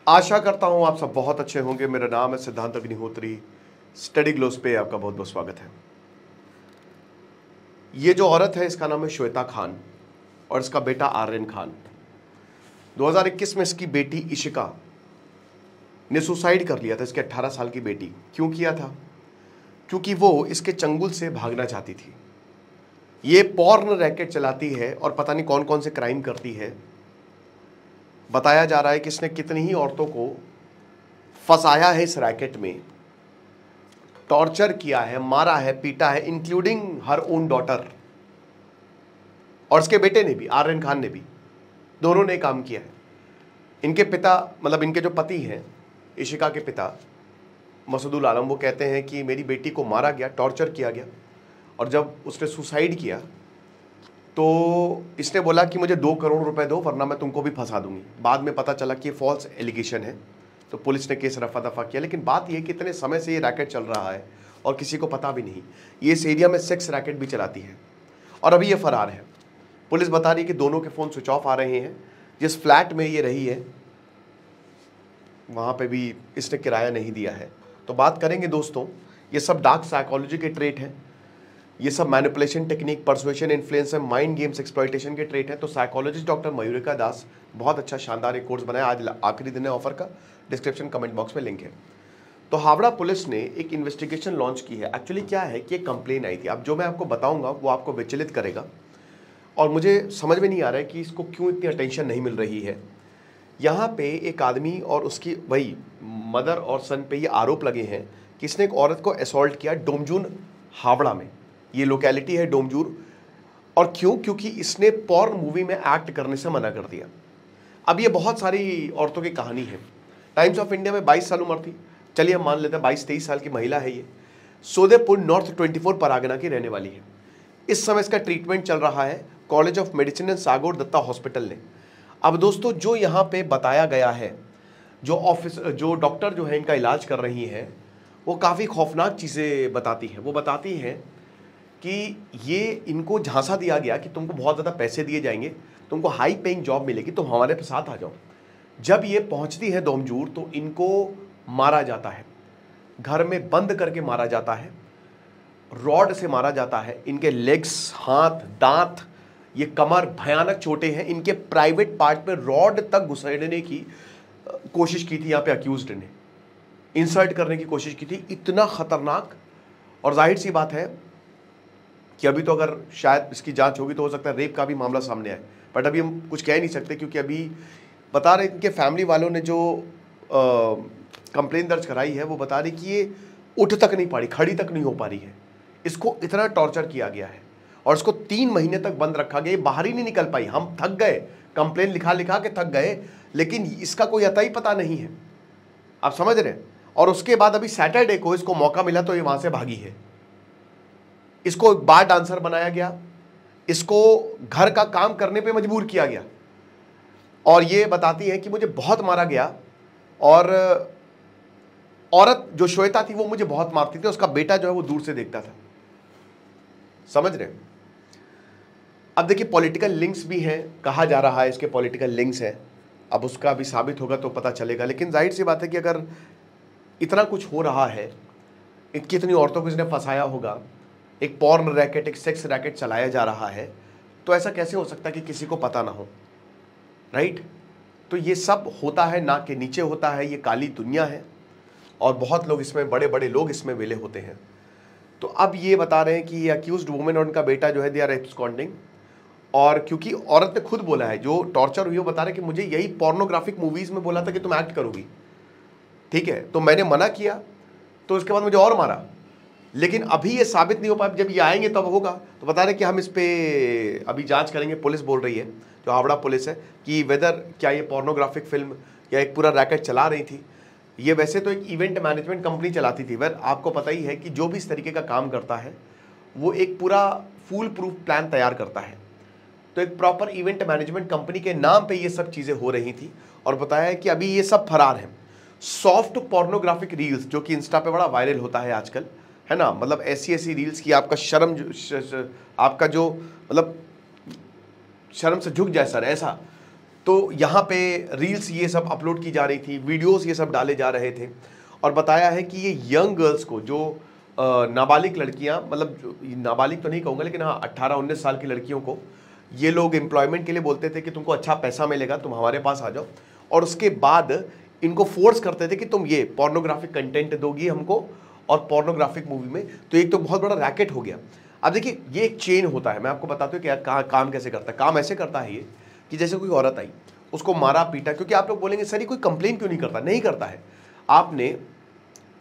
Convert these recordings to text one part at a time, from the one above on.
आशा करता हूं आप सब बहुत अच्छे होंगे। मेरा नाम है सिद्धांत अग्निहोत्री। स्टडी ग्लोस पे आपका बहुत बहुत स्वागत है। ये जो औरत है इसका नाम है श्वेता खान और इसका बेटा आर्यन खान। 2021 में इसकी बेटी इशिका ने सुसाइड कर लिया था। इसके 18 साल की बेटी। क्यों किया था? क्योंकि वो इसके चंगुल से भागना चाहती थी। ये पॉर्न रैकेट चलाती है और पता नहीं कौन कौन से क्राइम करती है। बताया जा रहा है कि इसने कितनी ही औरतों को फंसाया है इस रैकेट में, टॉर्चर किया है, मारा है, पीटा है, इंक्लूडिंग हर ओन डॉटर। और इसके बेटे ने भी, आर्यन खान ने भी, दोनों ने काम किया है। इनके पिता, मतलब इनके जो पति हैं, इशिका के पिता मसूदुल आलम, वो कहते हैं कि मेरी बेटी को मारा गया, टॉर्चर किया गया, और जब उसने सुसाइड किया तो इसने बोला कि मुझे 2 करोड़ रुपए दो वरना मैं तुमको भी फंसा दूंगी। बाद में पता चला कि ये फॉल्स एलिगेशन है, तो पुलिस ने केस रफा दफा किया। लेकिन बात यह कि इतने समय से ये रैकेट चल रहा है और किसी को पता भी नहीं। ये इस एरिया में सेक्स रैकेट भी चलाती है और अभी ये फरार है। पुलिस बता रही है कि दोनों के फ़ोन स्विच ऑफ आ रहे हैं। जिस फ्लैट में ये रही है वहाँ पे भी इसने किराया नहीं दिया है। तो बात करेंगे दोस्तों, ये सब डार्क साइकोलॉजी के ट्रेट हैं, ये सब मैनिपुलेशन टेक्निक, परसुएशन, इन्फ्लुएंस है, माइंड गेम्स, एक्सप्लॉयटेशन के ट्रेट हैं। तो साइकोलॉजिस्ट डॉक्टर मयूरिका दास बहुत अच्छा शानदार एक कोर्स बनाया। आज आखिरी दिन है ऑफर का, डिस्क्रिप्शन कमेंट बॉक्स में लिंक है। तो हावड़ा पुलिस ने एक इन्वेस्टिगेशन लॉन्च की है। एक्चुअली क्या है कि एक कंप्लेन आई थी। अब जो मैं आपको बताऊंगा वो आपको विचलित करेगा और मुझे समझ में नहीं आ रहा है कि इसको क्यों इतनी अटेंशन नहीं मिल रही है। यहाँ पे एक आदमी और उसकी वही मदर और सन पे ये आरोप लगे हैं कि इसने एक औरत को असॉल्ट किया डोमजूर, हावड़ा में। ये लोकेलिटी है डोमजूर। और क्यों? क्योंकि इसने पॉर्न मूवी में एक्ट करने से मना कर दिया। अब ये बहुत सारी औरतों की कहानी है। टाइम्स ऑफ इंडिया में 22 साल उम्र थी, चलिए हम मान लेते हैं 22-23 साल की महिला है ये। सोदेपुर नॉर्थ 24 परगना की रहने वाली है। इस समय इसका ट्रीटमेंट चल रहा है college of medicine and Sagore Dutta hospital ने। अब दोस्तों, जो यहाँ पे बताया गया है, जो डॉक्टर जो है इनका इलाज कर रही हैं, वो काफ़ी खौफनाक चीज़ें बताती हैं। वो बताती हैं कि ये इनको झांसा दिया गया कि तुमको बहुत ज़्यादा पैसे दिए जाएंगे, तुमको हाई पेइंग जॉब मिलेगी, तुम हमारे साथ आ जाओ। जब ये पहुंचती है डोमजूर तो इनको मारा जाता है, घर में बंद करके मारा जाता है, रॉड से मारा जाता है। इनके लेग्स, हाथ, दांत, ये कमर, भयानक चोटें हैं। इनके प्राइवेट पार्ट में रॉड तक घुसेड़ने की कोशिश की थी। यहाँ पे अक्यूज्ड ने इंसर्ट करने की कोशिश की थी। इतना खतरनाक। और जाहिर सी बात है कि अभी तो अगर शायद इसकी जांच होगी तो हो सकता है रेप का भी मामला सामने आए, बट अभी हम कुछ कह नहीं सकते क्योंकि अभी बता रहे इनके फैमिली वालों ने जो कंप्लेन दर्ज कराई है वो बता रही कि ये उठ तक नहीं पा रही, खड़ी तक नहीं हो पा रही है। इसको इतना टॉर्चर किया गया है और इसको 3 महीने तक बंद रखा गया। ये बाहर ही नहीं निकल पाई। हम थक गए, कंप्लेन लिखा लिखा के थक गए, लेकिन इसका कोई अता ही पता नहीं है। आप समझ रहे हैं? और उसके बाद अभी सैटरडे को इसको मौका मिला तो ये वहां से भागी है। इसको बार डांसर बनाया गया, इसको घर का काम करने पे मजबूर किया गया। और ये बताती है कि मुझे बहुत मारा गया और औरत जो श्वेता थी वो मुझे बहुत मारती थी। उसका बेटा जो है वो दूर से देखता था। समझ रहे हैं? अब देखिए, पॉलिटिकल लिंक्स भी हैं, कहा जा रहा है इसके पॉलिटिकल लिंक्स हैं। अब उसका भी साबित होगा तो पता चलेगा। लेकिन जाहिर सी बात है कि अगर इतना कुछ हो रहा है, कितनी औरतों को इसने फंसाया होगा, एक पॉर्न रैकेट, एक सेक्स रैकेट चलाया जा रहा है, तो ऐसा कैसे हो सकता है कि किसी को पता ना हो? राइट? तो ये सब होता है, नाक के नीचे होता है। ये काली दुनिया है और बहुत लोग इसमें, बड़े बड़े लोग इसमें विले होते हैं। तो अब ये बता रहे हैं कि ये अक्यूज्ड वुमेन और उनका बेटा जो है दे आर एब्सकॉन्डिंग। और क्योंकि औरत ने खुद बोला है, जो टॉर्चर हुई, वो बता रहे कि मुझे यही पॉर्नोग्राफिक मूवीज में बोला था कि तुम एक्ट करोगी, ठीक है, तो मैंने मना किया, तो उसके बाद मुझे और मारा। लेकिन अभी ये साबित नहीं हो पाया। जब ये आएंगे तब होगा। तो बता रहे कि हम इस पे अभी जांच करेंगे। पुलिस बोल रही है, जो हावड़ा पुलिस है, कि वेदर क्या ये पॉर्नोग्राफिक फिल्म या एक पूरा रैकेट चला रही थी। ये वैसे तो एक इवेंट मैनेजमेंट कंपनी चलाती थी। वह आपको पता ही है कि जो भी इस तरीके का काम करता है वो एक पूरा फूल प्रूफ प्लान तैयार करता है। तो एक प्रॉपर इवेंट मैनेजमेंट कंपनी के नाम पे ये सब चीज़ें हो रही थी। और बताया है कि अभी ये सब फरार हैं। सॉफ्ट पॉर्नोग्राफिक रील्स, जो कि इंस्टा पे बड़ा वायरल होता है आजकल, है ना, मतलब ऐसी ऐसी रील्स की आपका आपका जो मतलब शर्म से झुक जाए सर, ऐसा तो यहाँ पे रील्स ये सब अपलोड की जा रही थी, वीडियोस ये सब डाले जा रहे थे, और बताया है कि ये यंग गर्ल्स को, जो नाबालिग लड़कियाँ, मतलब नाबालिग तो नहीं कहूँगा लेकिन हाँ 18-19 साल की लड़कियों को ये लोग एम्प्लॉयमेंट के लिए बोलते थे कि तुमको अच्छा पैसा मिलेगा, तुम हमारे पास आ जाओ, और उसके बाद इनको फोर्स करते थे कि तुम ये पोर्नोग्राफिक कंटेंट दोगी हमको और पोर्नोग्राफिक मूवी में। तो एक तो बहुत बड़ा रैकेट हो गया। अब देखिए ये एक चेन होता है, मैं आपको बताता हूँ कि काम कैसे करता है। काम ऐसे करता है ये कि जैसे कोई औरत आई, उसको मारा पीटा, क्योंकि आप लोग बोलेंगे सर ये कोई कंप्लेन क्यों नहीं करता, नहीं करता है। आपने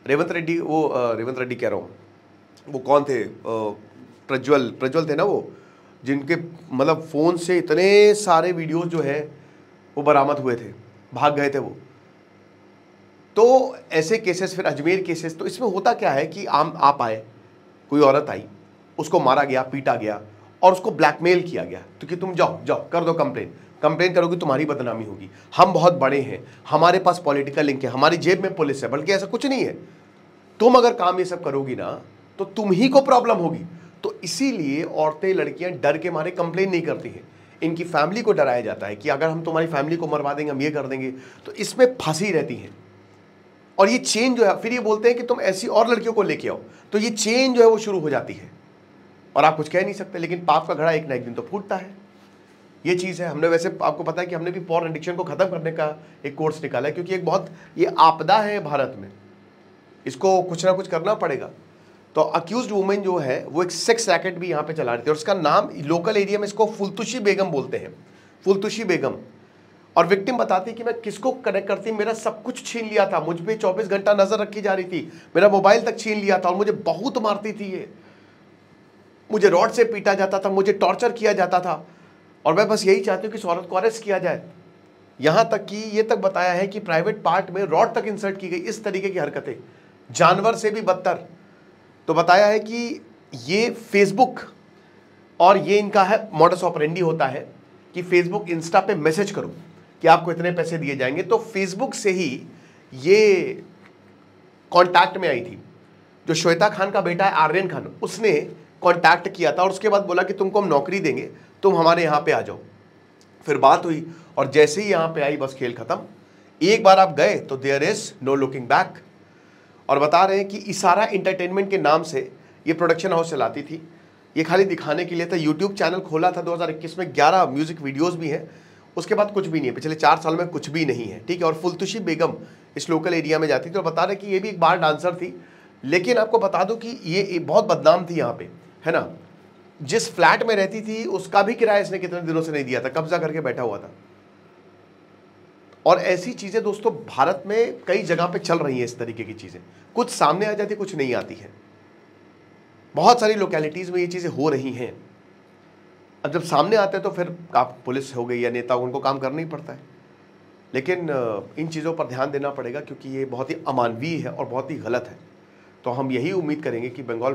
रेवंत रेड्डी कह रहा हूँ, वो कौन थे, प्रज्वल थे ना, वो जिनके मतलब फ़ोन से इतने सारे वीडियोस जो है वो बरामद हुए थे, भाग गए थे वो। तो ऐसे केसेस, फिर अजमेर केसेस। तो इसमें होता क्या है कि आप आए, कोई औरत आई, उसको मारा गया, पीटा गया और उसको ब्लैकमेल किया गया, तो कि तुम जाओ कर दो कंप्लेन करोगी तुम्हारी बदनामी होगी, हम बहुत बड़े हैं, हमारे पास पॉलिटिकल लिंक है, हमारी जेब में पुलिस है। बल्कि ऐसा कुछ नहीं है, तुम अगर काम ये सब करोगी ना तो तुम ही को प्रॉब्लम होगी। तो इसीलिए औरतें, लड़कियां डर के मारे कंप्लेन नहीं करती हैं। इनकी फैमिली को डराया जाता है कि अगर हम तुम्हारी फैमिली को मरवा देंगे, हम ये कर देंगे, तो इसमें फंसी रहती हैं। और ये चेन जो है, फिर ये बोलते हैं कि तुम ऐसी और लड़कियों को लेके आओ, तो ये चेन जो है वो शुरू हो जाती है और आप कुछ कह नहीं सकते। लेकिन पाप का घड़ा एक ना एक दिन तो फूटता है, ये चीज़ है। हमने वैसे, आपको पता है कि हमने भी पॉर्न एडिक्शन को खत्म करने का एक कोर्स निकाला है, क्योंकि एक बहुत ये आपदा है भारत में, इसको कुछ ना कुछ करना पड़ेगा। तो अक्यूज्ड वुमेन जो है वो एक सेक्स रैकेट भी यहाँ पे चला रही थी, और उसका नाम लोकल एरिया में इसको फुलतुशी बेगम बोलते हैं, फुलतुशी बेगम। और विक्टिम बताती कि मैं किसको कनेक्ट करती, मेरा सब कुछ छीन लिया था, मुझ पे 24 घंटा नजर रखी जा रही थी, मेरा मोबाइल तक छीन लिया था, और मुझे बहुत मारती थी ये, मुझे रॉड से पीटा जाता था, मुझे टॉर्चर किया जाता था, और मैं बस यही चाहती हूँ कि इस औरत को अरेस्ट किया जाए। यहाँ तक कि ये तक बताया है कि प्राइवेट पार्ट में रॉड तक इंसर्ट की गई। इस तरीके की हरकतें, जानवर से भी बदतर। तो बताया है कि ये फेसबुक, और ये इनका है मॉडस ऑपरेंडी होता है कि फेसबुक, इंस्टा पे मैसेज करो कि आपको इतने पैसे दिए जाएंगे। तो फेसबुक से ही ये कांटेक्ट में आई थी। जो श्वेता खान का बेटा है आर्यन खान, उसने कांटेक्ट किया था और उसके बाद बोला कि तुमको हम नौकरी देंगे, तुम हमारे यहाँ पे आ जाओ। फिर बात हुई और जैसे ही यहाँ पे आई बस खेल खत्म। एक बार आप गए तो there is no looking back. और बता रहे हैं कि इशारा एंटरटेनमेंट के नाम से ये प्रोडक्शन हाउस चलाती थी। ये खाली दिखाने के लिए था। यूट्यूब चैनल खोला था 2021 में, 11 म्यूजिक वीडियोस भी हैं। उसके बाद कुछ भी नहीं है, पिछले 4 साल में कुछ भी नहीं है, ठीक है। और फुलतुशी बेगम इस लोकल एरिया में जाती थी और बता रहे कि ये भी एक बार डांसर थी। लेकिन आपको बता दूं कि ये बहुत बदनाम थी यहाँ पे, है ना। जिस फ्लैट में रहती थी उसका भी किराया इसने कितने दिनों से नहीं दिया था, कब्जा करके बैठा हुआ था। और ऐसी चीजें दोस्तों भारत में कई जगह पे चल रही हैं। इस तरीके की चीजें कुछ सामने आ जाती, कुछ नहीं आती है। बहुत सारी लोकेलिटीज में ये चीजें हो रही हैं। अब जब सामने आते हैं तो फिर आप पुलिस हो गई या नेता, उनको काम करना ही पड़ता है। लेकिन इन चीज़ों पर ध्यान देना पड़ेगा, क्योंकि ये बहुत ही अमानवीय है और बहुत ही गलत है। तो हम यही उम्मीद करेंगे कि बंगाल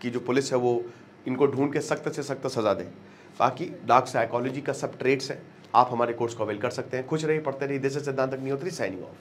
की जो पुलिस है वो इनको ढूंढ के सख्त से सख्त सजा दे। बाकी डार्क साइकोलॉजी का सब ट्रेड्स है, आप हमारे कोर्स को अवेल कर सकते हैं। खुश रहिए, पढ़ते रहिए। दिस इज सिद्धांत अग्निहोत्री साइनिंग ऑफ।